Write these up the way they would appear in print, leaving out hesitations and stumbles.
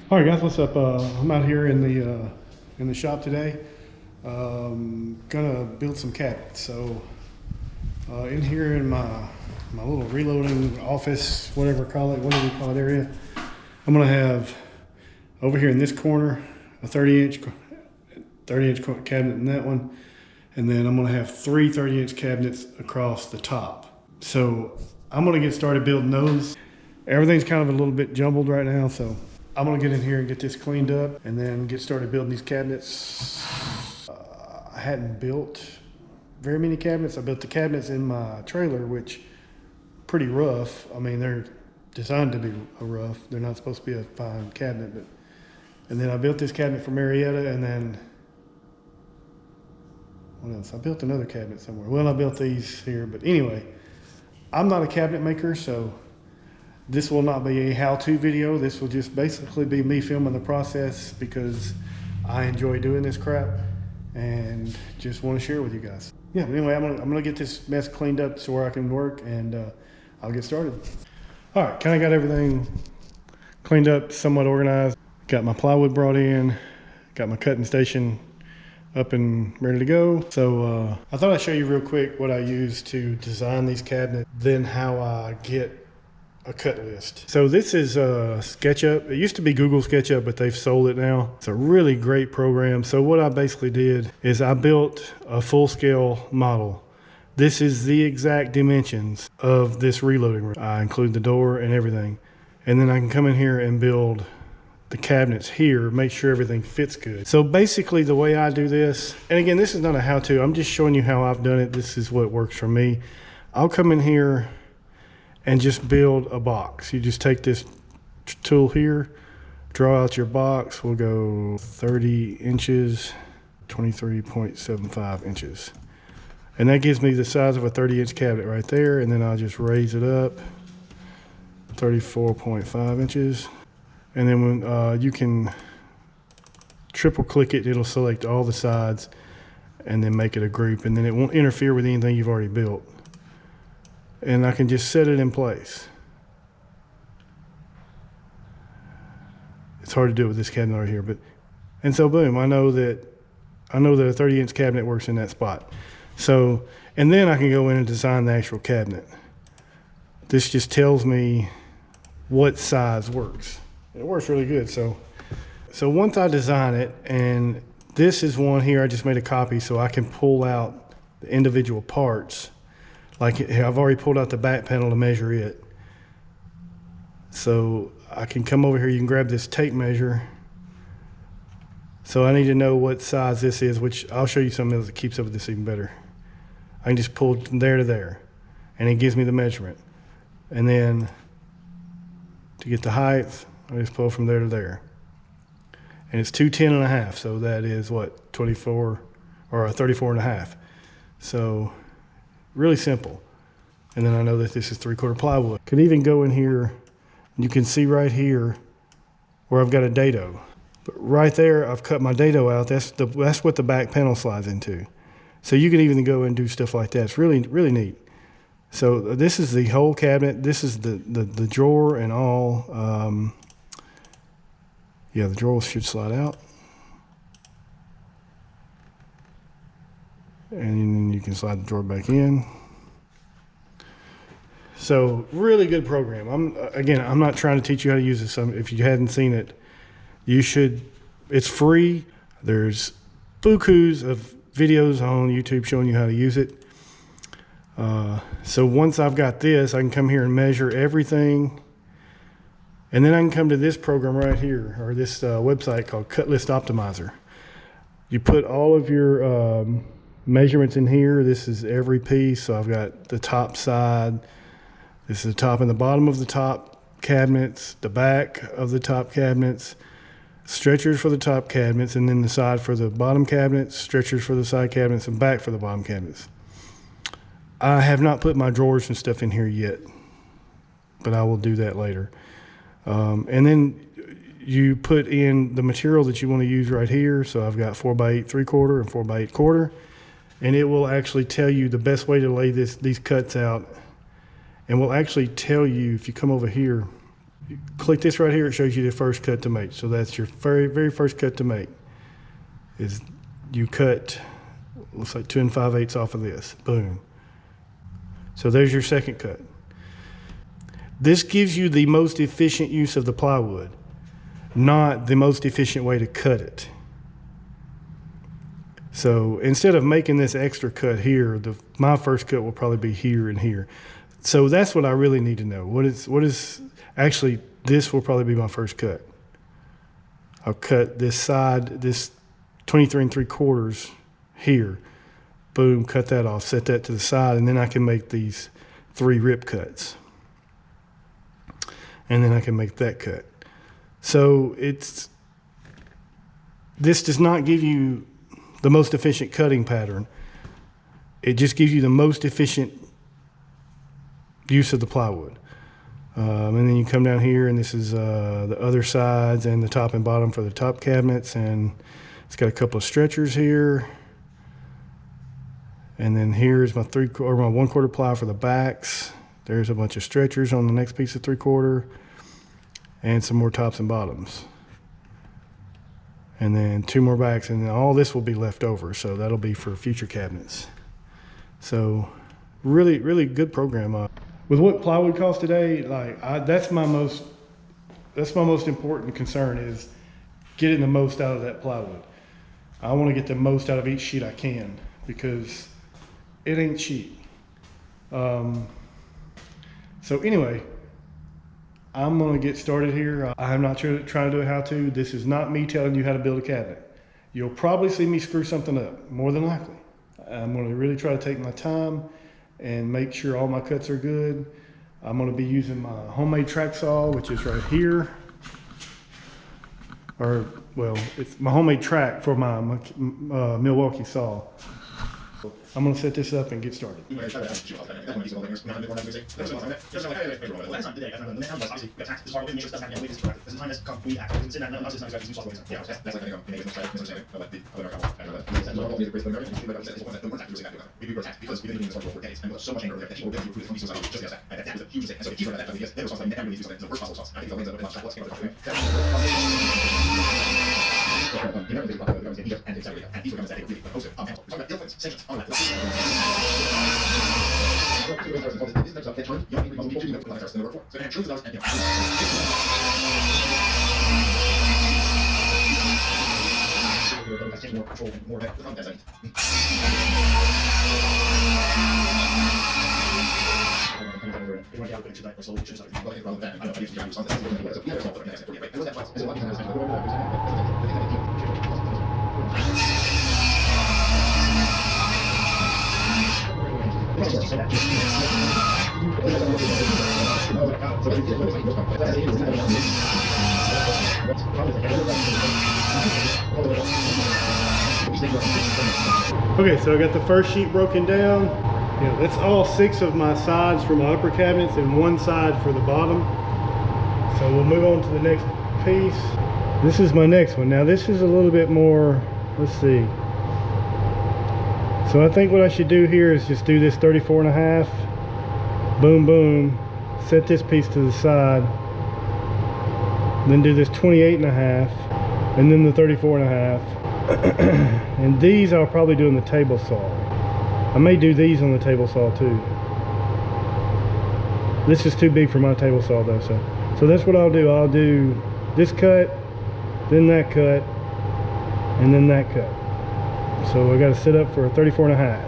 All right, guys, what's up? I'm out here in the shop today. Gonna build some cabinets. So in here in my little reloading office, whatever we call it area, I'm gonna have over here in this corner a 30-inch cabinet in that one, and then I'm gonna have three 30-inch cabinets across the top. So I'm gonna get started building those. Everything's kind of a little bit jumbled right now, so I'm gonna get in here and get this cleaned up and then get started building these cabinets. I hadn't built very many cabinets. I built the cabinets in my trailer, which pretty rough. I mean, they're designed to be rough. They're not supposed to be a fine cabinet, but, and then I built this cabinet for Marietta, and then what else? I built another cabinet somewhere. Well, I built these here, but anyway, I'm not a cabinet maker, so this will not be a how-to video. This will just basically be me filming the process because I enjoy doing this crap and just want to share with you guys. Yeah, anyway, I'm gonna get this mess cleaned up so where I can work, and I'll get started. All right, kind of got everything cleaned up, somewhat organized. Got my plywood brought in, got my cutting station up and ready to go. So I thought I'd show you real quick what I use to design these cabinets, then how I get a cut list. So this is SketchUp. It used to be Google SketchUp, but they've sold it now. It's a really great program. So what I basically did is I built a full-scale model. This is the exact dimensions of this reloading room. I include the door and everything. And then I can come in here and build the cabinets here, make sure everything fits good. So basically the way I do this, and again, this is not a how-to, I'm just showing you how I've done it. This is what works for me. I'll come in here and just build a box. You just take this tool here, draw out your box. We'll go 30 inches, 23.75 inches. And that gives me the size of a 30-inch cabinet right there. And then I'll just raise it up, 34.5 inches. And then when you can triple click it, it'll select all the sides and then make it a group. And then it won't interfere with anything you've already built. And I can just set it in place. It's hard to do it with this cabinet right here, but, and so boom, I know that a 30-inch cabinet works in that spot. So, and then I can go in and design the actual cabinet. This just tells me what size works. It works really good. So once I design it, and this is one here, I just made a copy so I can pull out the individual parts. Like I've already pulled out the back panel to measure it. So I can come over here, you can grab this tape measure. So I need to know what size this is, which I'll show you something else that keeps up with this even better. I can just pull from there to there, and it gives me the measurement. And then to get the height, I just pull from there to there. And it's 210.5, so that is what, 24 or 34.5. So really simple. And then I know that this is 3/4 plywood. Could even go in here, you can see right here where I've got a dado. But right there, I've cut my dado out. That's what the back panel slides into. So you can even go and do stuff like that. It's really, really neat. So this is the whole cabinet. This is the drawer and all. Yeah, the drawer should slide out. And then you can slide the drawer back in. So really good program. I'm not trying to teach you how to use this. If you hadn't seen it, you should. It's free. There's bukus of videos on YouTube showing you how to use it. So once I've got this, I can come here and measure everything. And then I can come to this program right here, or this website called Cut List Optimizer. You put all of your measurements in here. This is every piece. So I've got the top side. This is the top and the bottom of the top cabinets, the back of the top cabinets, stretchers for the top cabinets, and then the side for the bottom cabinets, stretchers for the side cabinets, and back for the bottom cabinets. I have not put my drawers and stuff in here yet, but I will do that later. And then you put in the material that you want to use right here. So I've got 4x8 3/4 and 4x8 1/4, and it will actually tell you the best way to lay these cuts out. And will actually tell you, if you come over here, click this right here, it shows you the first cut to make. So that's your very first cut to make, is you cut, looks like 2 5/8 off of this, boom. So there's your second cut. This gives you the most efficient use of the plywood, not the most efficient way to cut it. So instead of making this extra cut here, my first cut will probably be here and here. So that's what I really need to know. What is actually, this will probably be my first cut. I'll cut this side, this 23 3/4 here. Boom, cut that off, set that to the side, and then I can make these 3 rip cuts. And then I can make that cut. So this does not give you the most efficient cutting pattern. It just gives you the most efficient use of the plywood. And then you come down here, and this is the other sides and the top and bottom for the top cabinets, and it's got a couple of stretchers here. And then here's my 1/4 ply for the backs. There's a bunch of stretchers on the next piece of 3/4, and some more tops and bottoms. And then 2 more backs, and then all this will be left over, so that'll be for future cabinets. So really, really good program. With what plywood costs today, that's my most important concern, is getting the most out of that plywood. I want to get the most out of each sheet I can, because it ain't cheap. So anyway, I'm going to get started here. I'm not trying to do a how-to. This is not me telling you how to build a cabinet. You'll probably see me screw something up, more than likely. I'm going to really try to take my time and make sure all my cuts are good. I'm going to be using my homemade track saw, which is right here. Or, well, it's my homemade track for my Milwaukee saw. I'm going to set this up and get started. Okay, so I got the first sheet broken down. Yeah, that's all 6 of my sides for my upper cabinets and 1 side for the bottom. So we'll move on to the next piece. This is my next one. Now this is a little bit more, let's see. So I think what I should do here is just do this 34.5. Boom, boom. Set this piece to the side. Then do this 28.5. And then the 34.5. And these I'll probably do in the table saw. I may do these on the table saw too. This is too big for my table saw though, so that's what I'll do. I'll do this cut, then that cut, and then that cut. So I got to set up for a 34.5.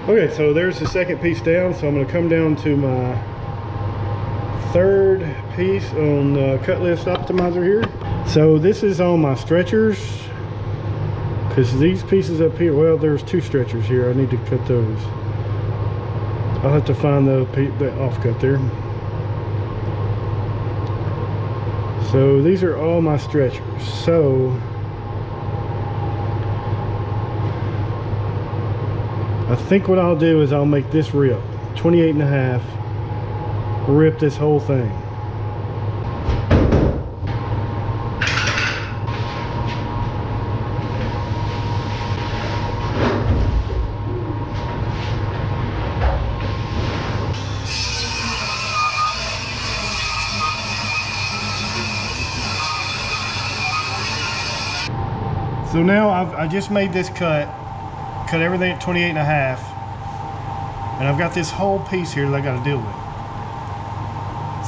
Okay, so there's the second piece down, so I'm going to come down to my third piece on the cut list optimizer here. So this is on my stretchers, Because these pieces up here, well, there's 2 stretchers here. I need to cut those. I'll have to find the offcut there. So these are all my stretchers. So I think what I'll do is I'll make this rip 28.5, rip this whole thing. So now I just made this cut everything at 28.5, and I've got this whole piece here that I got to deal with.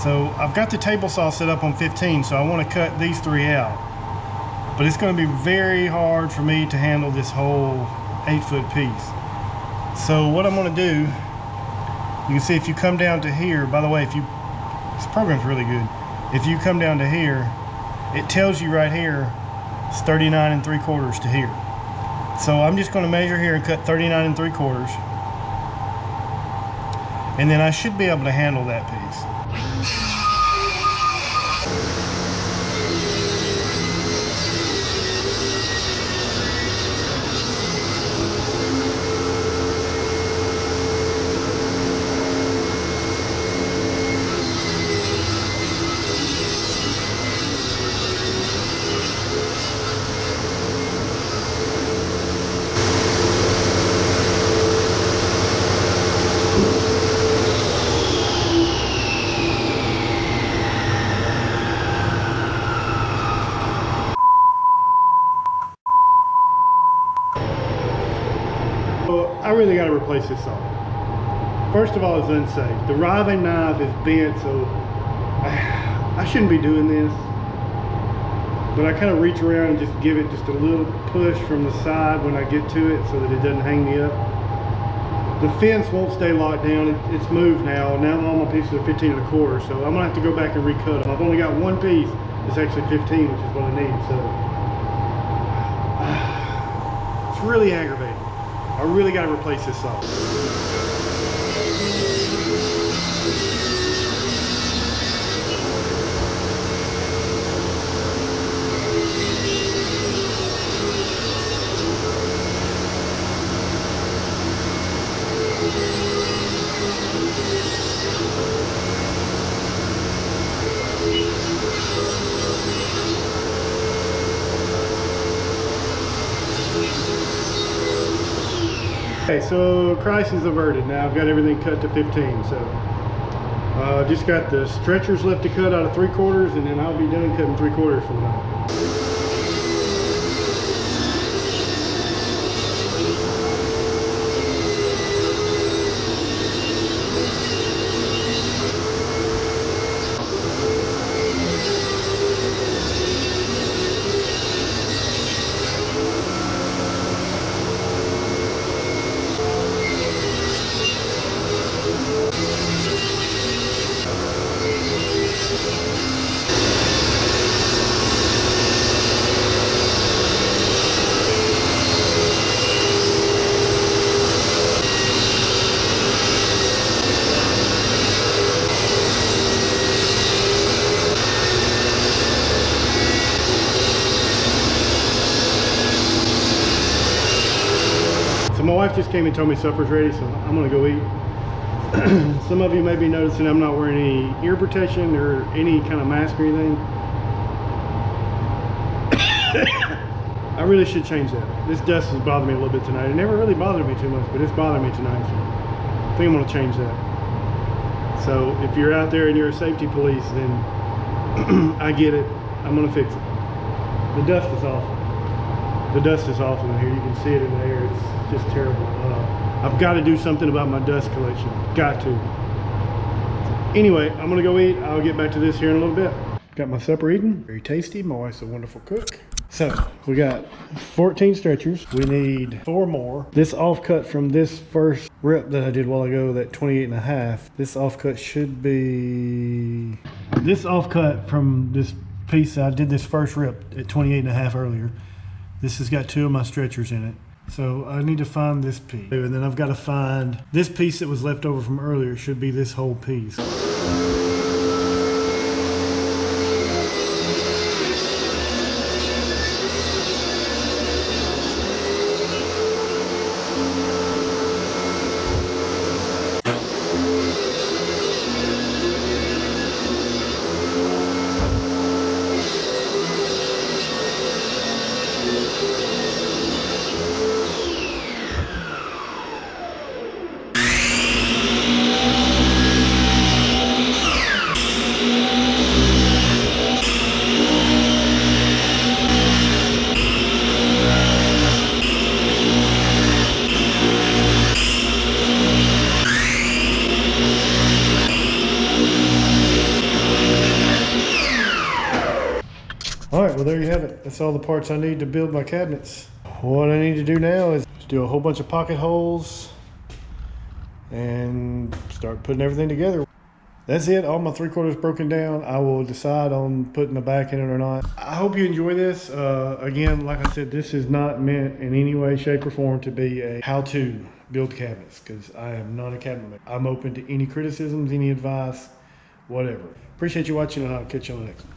So I've got the table saw set up on 15, so I want to cut these 3 out. But it's going to be very hard for me to handle this whole 8-foot piece. So what I'm going to do, you can see if you come down to here, by the way, this program's really good. If you come down to here, it tells you right here, it's 39 3/4 to here. So I'm just going to measure here and cut 39 3/4, and then I should be able to handle that piece. I really got to replace this saw. First of all, it's unsafe. The riving knife is bent, so I shouldn't be doing this. But I kind of reach around and just give it just a little push from the side when I get to it so that it doesn't hang me up. The fence won't stay locked down. It's moved now. Now all my pieces are 15 1/4, so I'm gonna have to go back and recut them. I've only got one piece that's actually 15, which is what I need. So it's really aggravating. I really got to replace this saw. Okay, so crisis averted. Now I've got everything cut to 15, so just got the stretchers left to cut out of 3/4, and then I'll be done cutting 3/4 for the night. My wife just came and told me supper's ready, so I'm gonna go eat. Some of you may be noticing I'm not wearing any ear protection or any kind of mask or anything. I really should change that. This dust has bothered me a little bit tonight. It never really bothered me too much, but it's bothering me tonight, so I think I'm gonna change that. So if you're out there and you're a safety police, then I get it. I'm gonna fix it. The dust is awful. The dust is awful in here. You can see it in the air. It's just terrible. I've got to do something about my dust collection. Got to. Anyway, I'm gonna go eat. I'll get back to this here in a little bit. Got my supper eaten. Very tasty. My wife's a wonderful cook. So we got 14 stretchers. We need 4 more. This offcut from this first rip that I did a while ago, that 28.5, this offcut should be, this offcut from this piece, I did this first rip at 28.5 earlier. This has got 2 of my stretchers in it. So I need to find this piece. And then I've got to find this piece that was left over from earlier. It should be this whole piece. All right, well, there you have it. That's all the parts I need to build my cabinets. What I need to do now is do a whole bunch of pocket holes and start putting everything together. That's it. All my 3/4 broken down. I will decide on putting the back in it or not. I hope you enjoy this. Again, like I said, this is not meant in any way, shape, or form to be a how-to build cabinets, because I am not a cabinet maker. I'm open to any criticisms, any advice, whatever. Appreciate you watching, and I'll catch you on the next one.